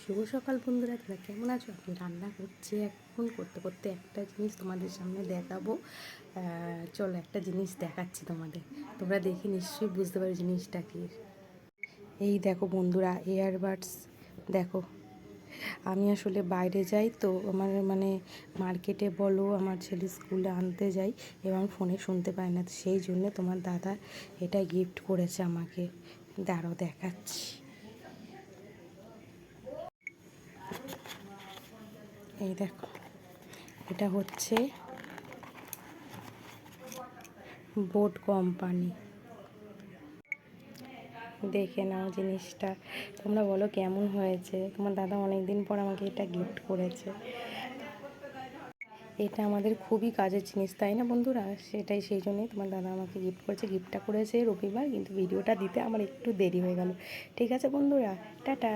শুভ সকাল বন্ধুরা, তোমরা কেমন আছো? আমি রান্না করছি এখন, করতে করতে একটা জিনিস তোমাদের সামনে দেখাবো। চলো একটা জিনিস দেখাচ্ছি তোমাদের, তোমরা দেখে নিশ্চয়ই বুঝতে পারো জিনিসটা কি। এই দেখো বন্ধুরা, এয়ারবাডস দেখো। আমি আসলে বাইরে যাই তো, আমার মার্কেটে বলো, আমার ছেলে স্কুলে আনতে যাই এবং ফোনে শুনতে পাই না, সেই জন্য তোমার দাদা এটা গিফট করেছে আমাকে। দাঁড়াও দেখাচ্ছি। এই দেখো, এটা হচ্ছে বোট কোম্পানি। দেখে নাও জিনিসটা, তোমরা বলো কেমন হয়েছে। তোমার দাদা অনেক দিন পর আমাকে এটা গিফট করেছে। এটা আমাদের খুবই কাজের জিনিস, তাই না বন্ধুরা? সেটাই, সেই জন্যই তোমার দাদা আমাকে গিফট করেছে। গিফটটা করেছে রবিবার, কিন্তু ভিডিওটা দিতে আমার একটু দেরি হয়ে গেল। ঠিক আছে বন্ধুরা, টাটা।